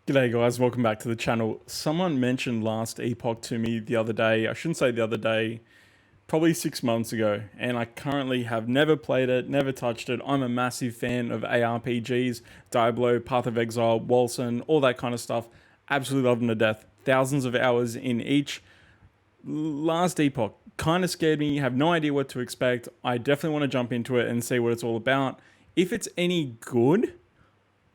G'day guys, welcome back to the channel. Someone mentioned last Epoch to me the other day. I shouldn't say the other day, probably 6 months ago. And I currently have never played it, never touched it. I'm a massive fan of ARPGs, Diablo, Path of Exile, Wolcen, all that kind of stuff. Absolutely love them to death. Thousands of hours in each. Last Epoch kind of scared me, have no idea what to expect. I definitely want to jump into it and see what it's all about. If it's any good,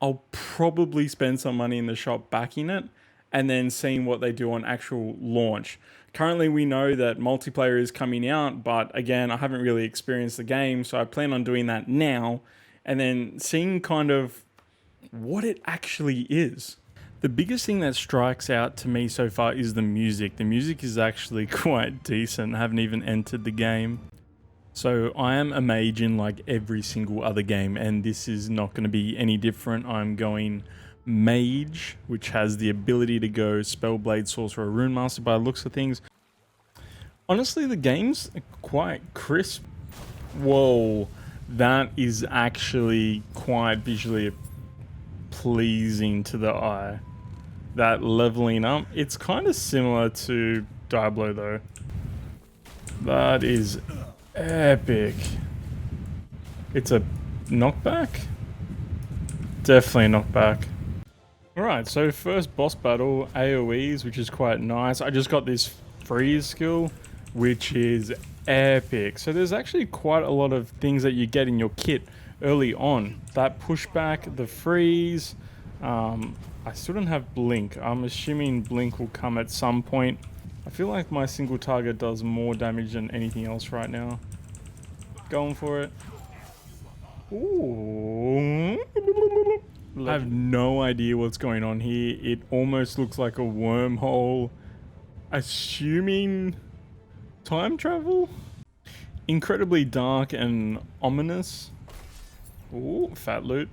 I'll probably spend some money in the shop backing it and then seeing what they do on actual launch. Currently, we know that multiplayer is coming out, but again, I haven't really experienced the game, so I plan on doing that now and then seeing kind of what it actually is. The biggest thing that strikes out to me so far is the music. The music is actually quite decent. I haven't even entered the game. So I am a mage in like every single other game, and this is not going to be any different. I'm going mage, which has the ability to go spellblade, sorcerer, rune master by the looks of things. Honestly, the game's quite crisp. Whoa, that is actually quite visually pleasing to the eye. That leveling up, it's kind of similar to Diablo though. That is epic. It's a knockback? Definitely a knockback. Alright, so first boss battle, AoEs, which is quite nice. I just got this freeze skill, which is epic. So there's actually quite a lot of things that you get in your kit early on. That pushback, the freeze. I still don't have blink. I'm assuming blink will come at some point. I feel like my single target does more damage than anything else right now. Going for it. Ooh. I have no idea what's going on here. It almost looks like a wormhole. Assuming time travel? Incredibly dark and ominous. Ooh, fat loot.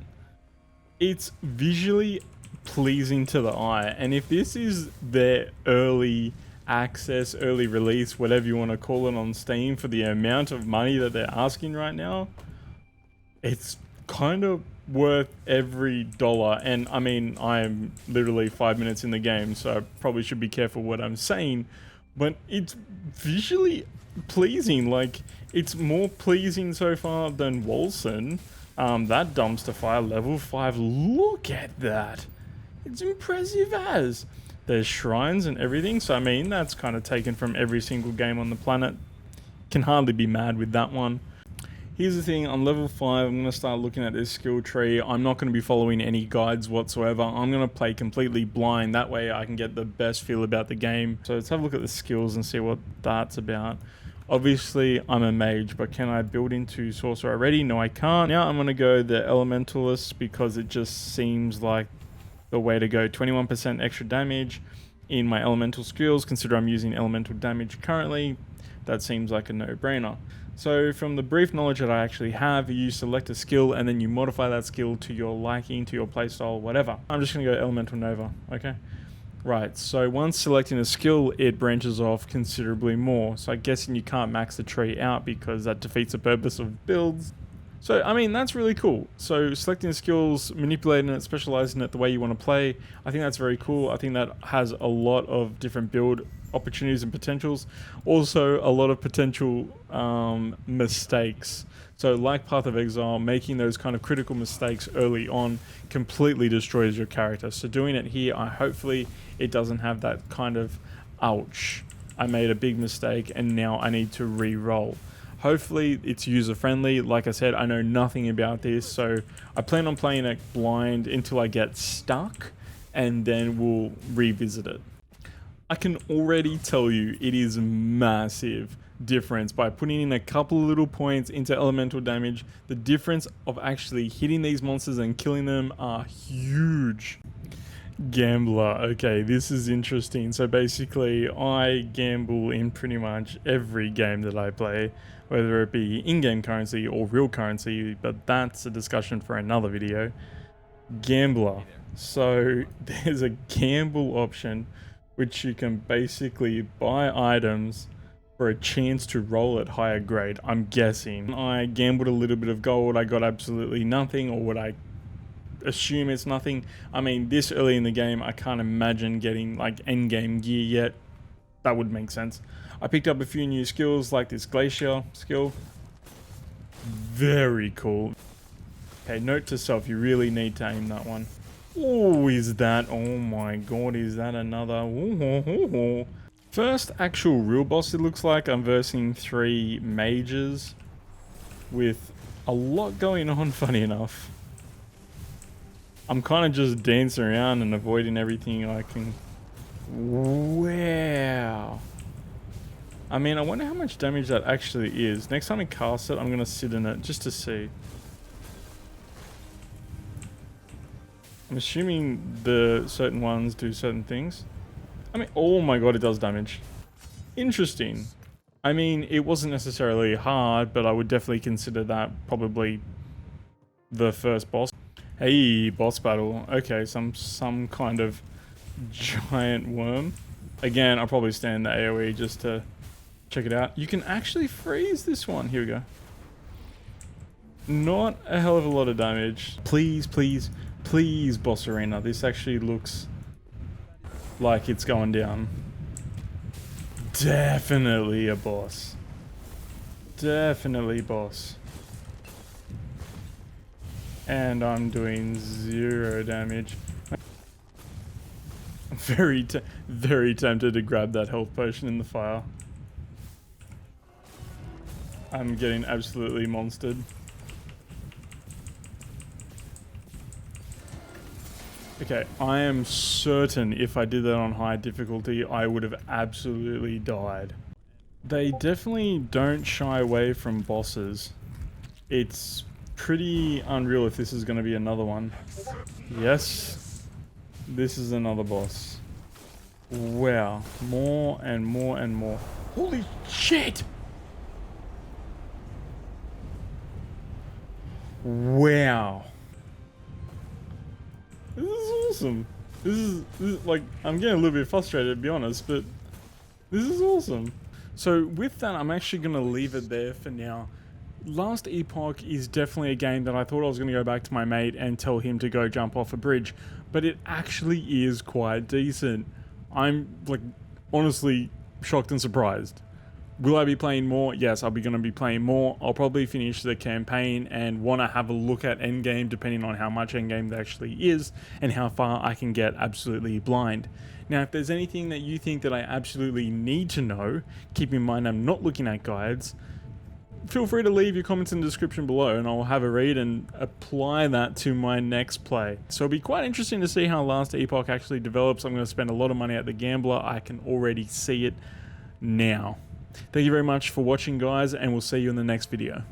It's visually pleasing to the eye. And if this is their early access, early release, whatever you want to call it, on Steam for the amount of money that they're asking right now, it's kind of worth every dollar. And I mean, I'm literally 5 minutes in the game, so I probably should be careful what I'm saying, but it's visually pleasing. Like, it's more pleasing so far than Wolcen. That dumpster fire level 5, look at that. It's impressive as. There's shrines and everything, so I mean, that's kind of taken from every single game on the planet. Can hardly be mad with that one. Here's the thing, on level 5, I'm going to start looking at this skill tree. I'm not going to be following any guides whatsoever. I'm going to play completely blind. That way I can get the best feel about the game. So let's have a look at the skills and see what that's about. Obviously, I'm a mage, but can I build into sorcerer already? No, I can't. Now I'm going to go the elementalist because it just seems like the way to go. 21% extra damage in my elemental skills. Consider I'm using elemental damage currently. That seems like a no-brainer. So from the brief knowledge that I actually have, you select a skill and then you modify that skill to your liking, to your playstyle, whatever. I'm just going to go elemental nova, okay? Right, so once selecting a skill, it branches off considerably more. So I'm guessing you can't max the tree out because that defeats the purpose of builds. So, I mean, that's really cool. So selecting skills, manipulating it, specializing it the way you want to play, I think that's very cool. I think that has a lot of different build opportunities and potentials. Also, a lot of potential mistakes. So like Path of Exile, making those kind of critical mistakes early on completely destroys your character. So doing it here, hopefully it doesn't have that kind of, ouch, I made a big mistake and now I need to re-roll. Hopefully it's user-friendly. Like I said, I know nothing about this, so I plan on playing it blind until I get stuck, and then we'll revisit it. I can already tell you it is massive difference by putting in a couple of little points into elemental damage. The difference of actually hitting these monsters and killing them are huge. Gambler. Okay, this is interesting. So basically, I gamble in pretty much every game that I play, whether it be in-game currency or real currency, but that's a discussion for another video. Gambler. So there's a gamble option, which you can basically buy items for a chance to roll at higher grade, I'm guessing. I gambled a little bit of gold, I got absolutely nothing, or what I assume it's nothing. I mean, this early in the game, I can't imagine getting like end game gear yet. That would make sense. I picked up a few new skills like this glacier skill. Very cool. Okay, note to self, you really need to aim that one. Oh, is that? Oh my god, is that another? Ooh. First actual real boss, it looks like. I'm versing 3 mages with a lot going on, funny enough. I'm kind of just dancing around and avoiding everything I can. Wow. I mean, I wonder how much damage that actually is. Next time I cast it, I'm going to sit in it just to see. I'm assuming the certain ones do certain things. I mean, oh my god, it does damage. Interesting. I mean, it wasn't necessarily hard, but I would definitely consider that probably the first boss. Hey, boss battle. Okay, some kind of giant worm. Again, I'll probably stand the AoE just to check it out. You can actually freeze this one. Here we go. Not a hell of a lot of damage. Please, please, please, boss arena. This actually looks like it's going down. Definitely a boss. Definitely boss. And I'm doing 0 damage. I'm very tempted to grab that health potion in the fire. I'm getting absolutely monstered. Okay, I am certain if I did that on high difficulty, I would have absolutely died. They definitely don't shy away from bosses. It's pretty unreal if this is going to be another one. Yes, this is another boss. Wow, more and more and more. Holy shit! Wow. This is awesome. This is like, I'm getting a little bit frustrated to be honest, but this is awesome. So with that, I'm actually going to leave it there for now. Last Epoch is definitely a game that I thought I was going to go back to my mate and tell him to go jump off a bridge, but it actually is quite decent. I'm like honestly shocked and surprised. Will I be playing more? Yes, I'll be going to be playing more. I'll probably finish the campaign and want to have a look at endgame depending on how much endgame there actually is and how far I can get absolutely blind. Now, if there's anything that you think that I absolutely need to know, keep in mind I'm not looking at guides, feel free to leave your comments in the description below and I'll have a read and apply that to my next play. So it'll be quite interesting to see how Last Epoch actually develops. I'm going to spend a lot of money at the gambler. I can already see it now. Thank you very much for watching, guys, and we'll see you in the next video.